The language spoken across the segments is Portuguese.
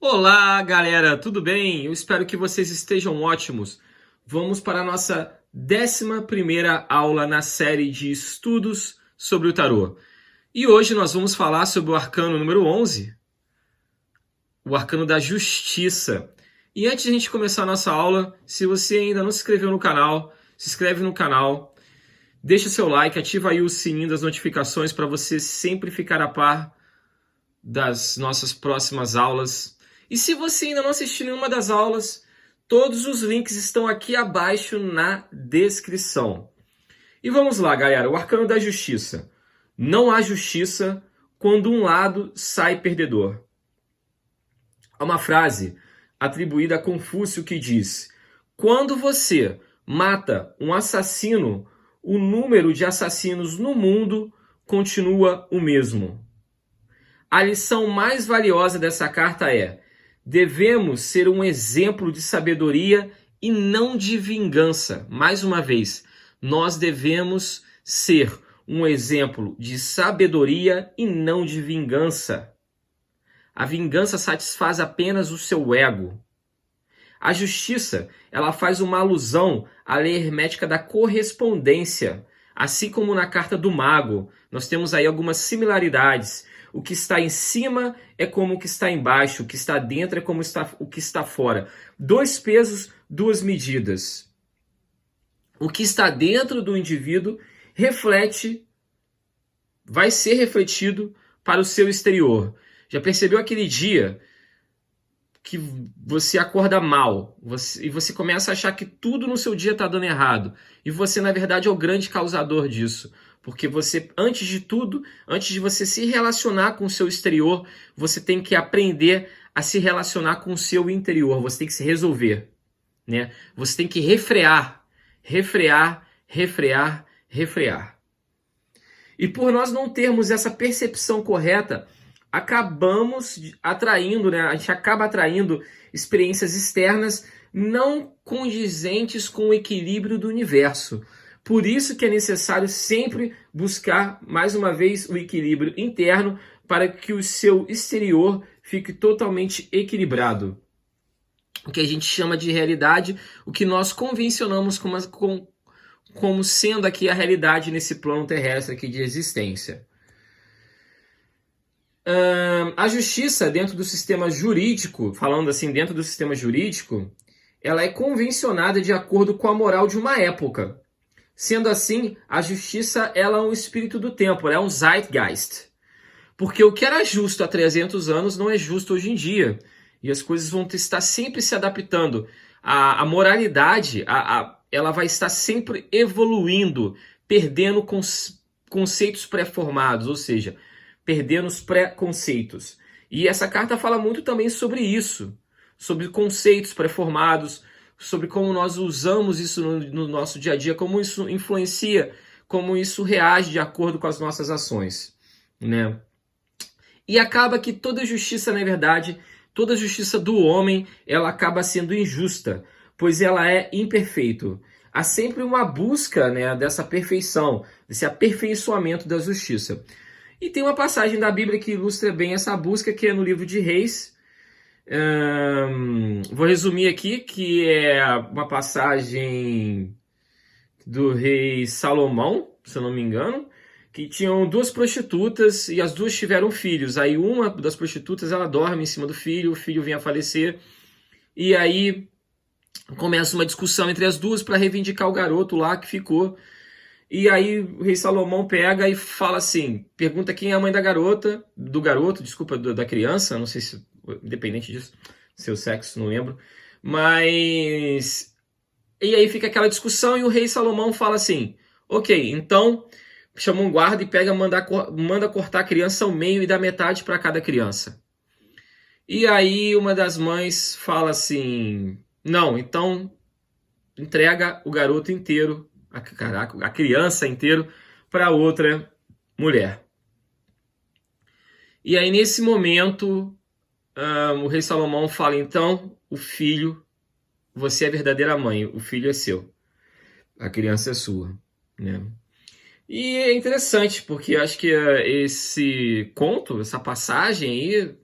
Olá, galera, tudo bem? Eu espero que vocês estejam ótimos. Vamos para a nossa 11ª aula na série de estudos sobre o tarô. E hoje nós vamos falar sobre o arcano número 11, o arcano da justiça. E antes de a gente começar a nossa aula, se você ainda não se inscreveu no canal, se inscreve no canal, deixa seu like, ativa aí o sininho das notificações para você sempre ficar a par das nossas próximas aulas. E se você ainda não assistiu nenhuma das aulas, todos os links estão aqui abaixo na descrição. E vamos lá, galera, o arcano da justiça. Não há justiça quando um lado sai perdedor. Há uma frase atribuída a Confúcio que diz: quando você mata um assassino, o número de assassinos no mundo continua o mesmo. A lição mais valiosa dessa carta é: devemos ser um exemplo de sabedoria e não de vingança. Mais uma vez, nós devemos ser um exemplo de sabedoria e não de vingança. A vingança satisfaz apenas o seu ego. A justiça, ela faz uma alusão à lei hermética da correspondência. Assim como na carta do mago, nós temos aí algumas similaridades. O que está em cima é como o que está embaixo, o que está dentro é como o que está fora. 2 pesos, 2 medidas. O que está dentro do indivíduo vai ser refletido para o seu exterior. Já percebeu aquele dia que você acorda mal e você começa a achar que tudo no seu dia está dando errado? E você, na verdade, é o grande causador disso. Porque você, antes de tudo, antes de você se relacionar com o seu exterior, você tem que aprender a se relacionar com o seu interior. Você tem que se resolver, né? Você tem que refrear, refrear, refrear, refrear. E por nós não termos essa percepção correta, acabamos atraindo, né? A gente acaba atraindo experiências externas não condizentes com o equilíbrio do universo. Por isso que é necessário sempre buscar, mais uma vez, o equilíbrio interno para que o seu exterior fique totalmente equilibrado. O que a gente chama de realidade, o que nós convencionamos como sendo aqui a realidade nesse plano terrestre aqui de existência. A justiça dentro do sistema jurídico, falando assim, dentro do sistema jurídico, ela é convencionada de acordo com a moral de uma época. Sendo assim, a justiça ela é um espírito do tempo, ela é um zeitgeist. Porque o que era justo há 300 anos não é justo hoje em dia. E as coisas vão estar sempre se adaptando. A moralidade ela vai estar sempre evoluindo, perdendo conceitos pré-formados, ou seja, perdendo os pré-conceitos. E essa carta fala muito também sobre isso, sobre conceitos pré-formados, sobre como nós usamos isso no nosso dia a dia, como isso influencia, como isso reage de acordo com as nossas ações, né? E acaba que toda justiça, na verdade, toda justiça do homem, ela acaba sendo injusta, pois ela é imperfeito. Há sempre uma busca, né, dessa perfeição, desse aperfeiçoamento da justiça. E tem uma passagem da Bíblia que ilustra bem essa busca, que é no livro de Reis. Vou resumir aqui, que é uma passagem do rei Salomão, se eu não me engano, que tinham 2 prostitutas e as 2 tiveram filhos. Aí uma das prostitutas, ela dorme em cima do filho, o filho vem a falecer, e aí começa uma discussão entre as 2 para reivindicar o garoto lá que ficou. E aí o rei Salomão pega e fala assim, pergunta quem é a mãe da garota, do garoto, desculpa, da criança, não sei se, independente disso, seu sexo, não lembro, mas... E aí fica aquela discussão e o rei Salomão fala assim, ok, então chama um guarda e manda cortar a criança ao meio e dá metade para cada criança. E aí uma das mães fala assim, não, então entrega o garoto inteiro, a criança inteiro, para outra mulher. E aí nesse momento o rei Salomão fala, então o filho, você é a verdadeira mãe, o filho é seu, a criança é sua, né? E é interessante, porque acho que esse conto, essa passagem aí,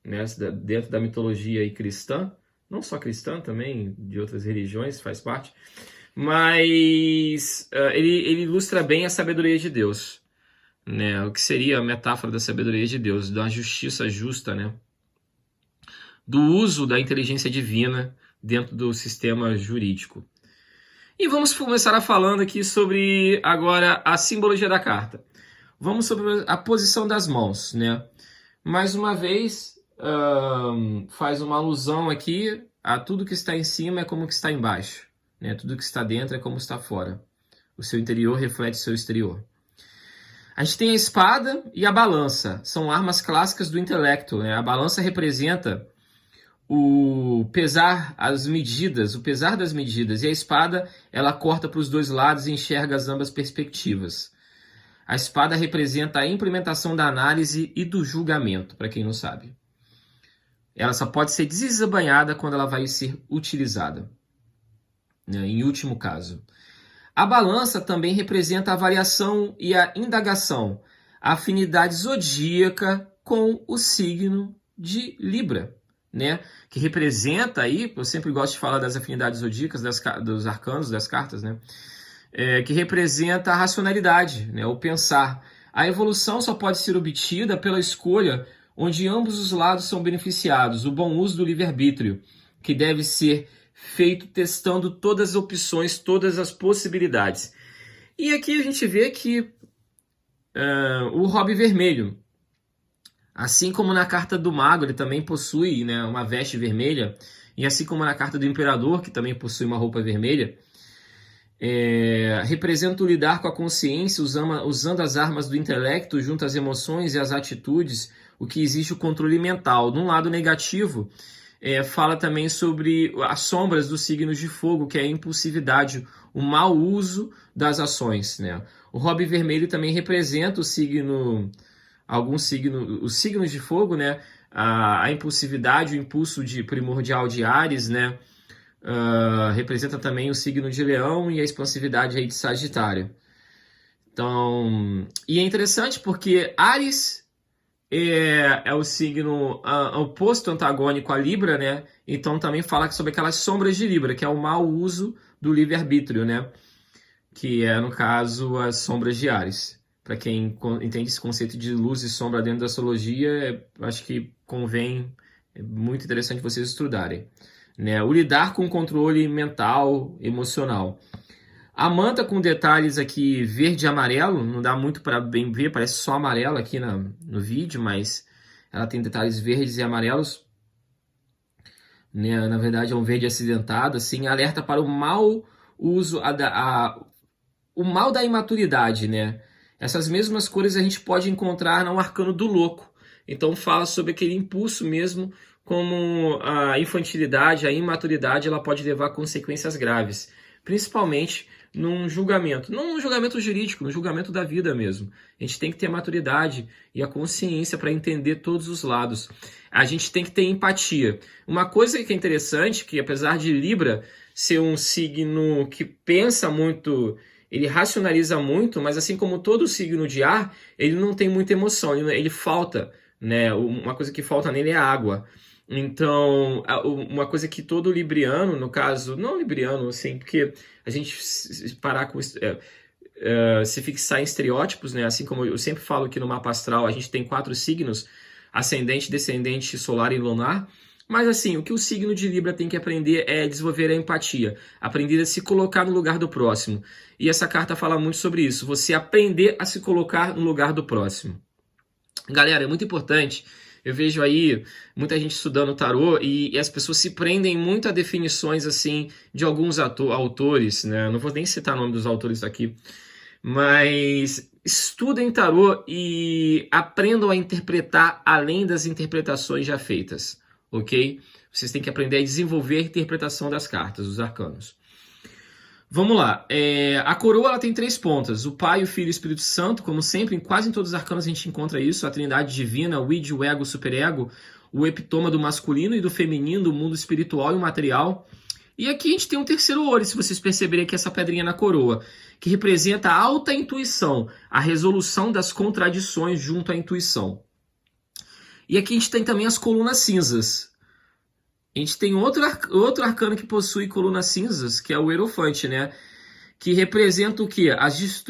né, dentro da mitologia aí cristã, não só cristã, também de outras religiões, faz parte, mas ele ilustra bem a sabedoria de Deus, né, o que seria a metáfora da sabedoria de Deus, da justiça justa, né, do uso da inteligência divina dentro do sistema jurídico. E vamos começar falando aqui sobre agora a simbologia da carta. Vamos sobre a posição das mãos, né? Mais uma vez, faz uma alusão aqui a tudo que está em cima é como que está embaixo, né? Tudo que está dentro é como está fora. O seu interior reflete o seu exterior. A gente tem a espada e a balança, são armas clássicas do intelecto, né? A balança representa o pesar das medidas, e a espada ela corta para os dois lados e enxerga as ambas perspectivas. A espada representa a implementação da análise e do julgamento, para quem não sabe. Ela só pode ser desembainhada quando ela vai ser utilizada, né, em último caso. A balança também representa a variação e a indagação, a afinidade zodíaca com o signo de Libra, né, que representa aí, eu sempre gosto de falar das afinidades zodíacas, dos arcanos, das cartas, né, que representa a racionalidade, né, o pensar. A evolução só pode ser obtida pela escolha onde ambos os lados são beneficiados, o bom uso do livre-arbítrio, que deve ser feito testando todas as opções, todas as possibilidades. E aqui a gente vê que o Hobby Vermelho, assim como na carta do Mago, ele também possui, né, uma veste vermelha, e assim como na carta do Imperador, que também possui uma roupa vermelha, representa o lidar com a consciência usando as armas do intelecto junto às emoções e às atitudes, o que existe o controle mental. Num lado negativo, fala também sobre as sombras dos signos de fogo, que é a impulsividade, o mau uso das ações, né? O Hobby Vermelho também representa os signos de fogo, né? A impulsividade, o impulso primordial de Áries, né? Representa também o signo de Leão e a expansividade aí de Sagitário. Então, e é interessante porque Áries é o signo oposto, antagônico a Libra, né? Então também fala sobre aquelas sombras de Libra, que é o mau uso do livre-arbítrio, né? Que é, no caso, as sombras de Áries. Para quem entende esse conceito de luz e sombra dentro da astrologia, acho que convém, é muito interessante vocês estudarem, né? O lidar com o controle mental, emocional. A manta com detalhes aqui verde e amarelo, não dá muito para bem ver, parece só amarelo aqui no vídeo, mas ela tem detalhes verdes e amarelos, né? Na verdade é um verde acidentado, assim, alerta para o mau uso, o mal da imaturidade, né? Essas mesmas cores a gente pode encontrar no arcano do louco, então fala sobre aquele impulso mesmo, como a infantilidade, a imaturidade, ela pode levar a consequências graves, principalmente num julgamento, não num julgamento jurídico, no julgamento da vida mesmo. A gente tem que ter a maturidade e a consciência para entender todos os lados. A gente tem que ter empatia. Uma coisa que é interessante, que apesar de Libra ser um signo que pensa muito, ele racionaliza muito, mas assim como todo signo de ar, ele não tem muita emoção, ele falta, né? Uma coisa que falta nele é a água. Então, uma coisa que todo libriano, no caso, não libriano, assim, porque a gente parar com se fixar em estereótipos, né? Assim como eu sempre falo que no mapa astral a gente tem 4 signos, ascendente, descendente, solar e lunar, mas assim, o que o signo de Libra tem que aprender é desenvolver a empatia, aprender a se colocar no lugar do próximo. E essa carta fala muito sobre isso, você aprender a se colocar no lugar do próximo. Galera, é muito importante. Eu vejo aí muita gente estudando o tarô e as pessoas se prendem muito a definições assim de alguns autores, né? Não vou nem citar o nome dos autores aqui, mas estudem tarô e aprendam a interpretar além das interpretações já feitas, ok? Vocês têm que aprender a desenvolver a interpretação das cartas, dos arcanos. Vamos lá, a coroa ela tem 3 pontas, o Pai, o Filho e o Espírito Santo, como sempre, quase em todos os arcanos a gente encontra isso, a trindade divina, o id, o ego, o superego, o epitoma do masculino e do feminino, do mundo espiritual e o material. E aqui a gente tem um terceiro olho, se vocês perceberem aqui essa pedrinha na coroa, que representa a alta intuição, a resolução das contradições junto à intuição. E aqui a gente tem também as colunas cinzas. A gente tem outro arcano que possui colunas cinzas, que é o Hierofante, né? Que representa o quê?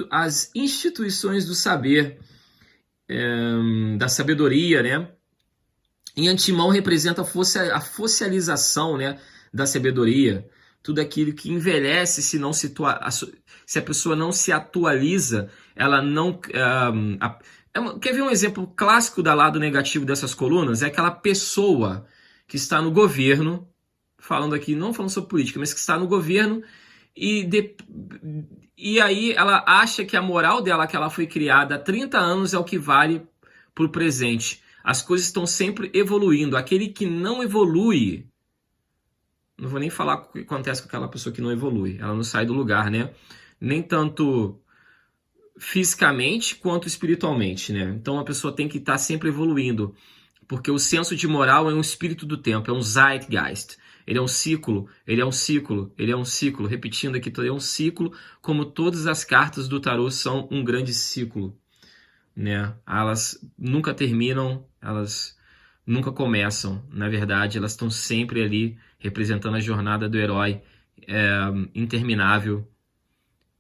As instituições do saber, da sabedoria, né? Em antemão representa a fossilização, né, da sabedoria, tudo aquilo que envelhece se a pessoa não se atualiza, ela não... quer ver um exemplo clássico do lado negativo dessas colunas? É aquela pessoa que está no governo, falando aqui, não falando sobre política, mas que está no governo e aí ela acha que a moral dela, que ela foi criada há 30 anos, é o que vale para o presente. As coisas estão sempre evoluindo. Aquele que não evolui, não vou nem falar o que acontece com aquela pessoa que não evolui. Ela não sai do lugar, né? Nem tanto fisicamente quanto espiritualmente, né? Então a pessoa tem que estar sempre evoluindo, porque o senso de moral é um espírito do tempo, é um zeitgeist. Ele é um ciclo, ele é um ciclo, ele é um ciclo. Repetindo aqui, ele é um ciclo, como todas as cartas do tarô são um grande ciclo, né? Elas nunca terminam, elas nunca começam. Na verdade, elas estão sempre ali representando a jornada do herói, interminável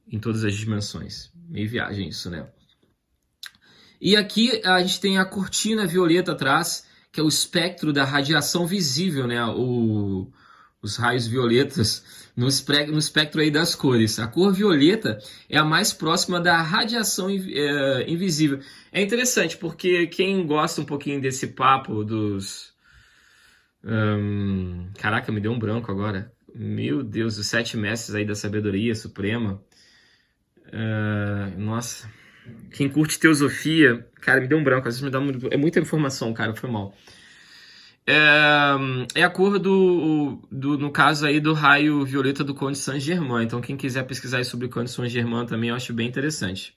em todas as dimensões. Meio viagem isso, né? E aqui a gente tem a cortina violeta atrás, que é o espectro da radiação visível, né? Os raios violetas no espectro aí das cores. A cor violeta é a mais próxima da radiação invisível. É interessante, porque quem gosta um pouquinho desse papo dos... caraca, me deu um branco agora. Meu Deus, os 7 mestres aí da sabedoria suprema. Nossa... Quem curte teosofia, cara, me deu um branco, às vezes me dá é muita informação, cara, foi mal. É a cor no caso aí, do raio violeta do Conde Saint-Germain. Então, quem quiser pesquisar sobre o Conde Saint-Germain também, eu acho bem interessante,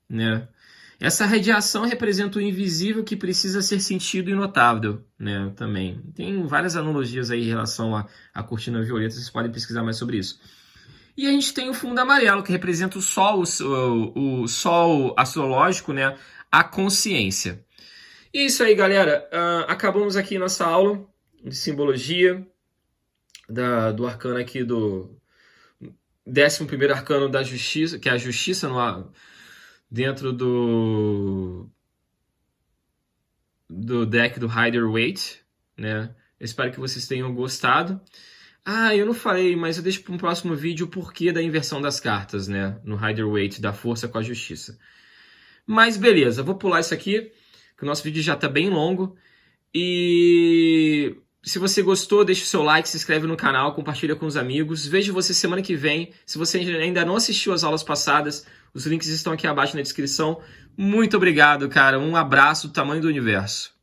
né? Essa radiação representa o invisível que precisa ser sentido e notável, né? Também. Tem várias analogias aí em relação à cortina violeta, vocês podem pesquisar mais sobre isso. E a gente tem o fundo amarelo, que representa o sol, o sol astrológico, né? A consciência. E é isso aí, galera. Acabamos aqui nossa aula de simbologia do arcano aqui do 11º arcano da justiça, que é a justiça dentro do deck do Rider-Waite, né? Eu espero que vocês tenham gostado. Eu não falei, mas eu deixo para um próximo vídeo o porquê da inversão das cartas, né? No Rider-Waite, da força com a justiça. Mas beleza, vou pular isso aqui, que o nosso vídeo já está bem longo. E se você gostou, deixa o seu like, se inscreve no canal, compartilha com os amigos. Vejo você semana que vem. Se você ainda não assistiu às aulas passadas, os links estão aqui abaixo na descrição. Muito obrigado, cara. Um abraço do tamanho do universo.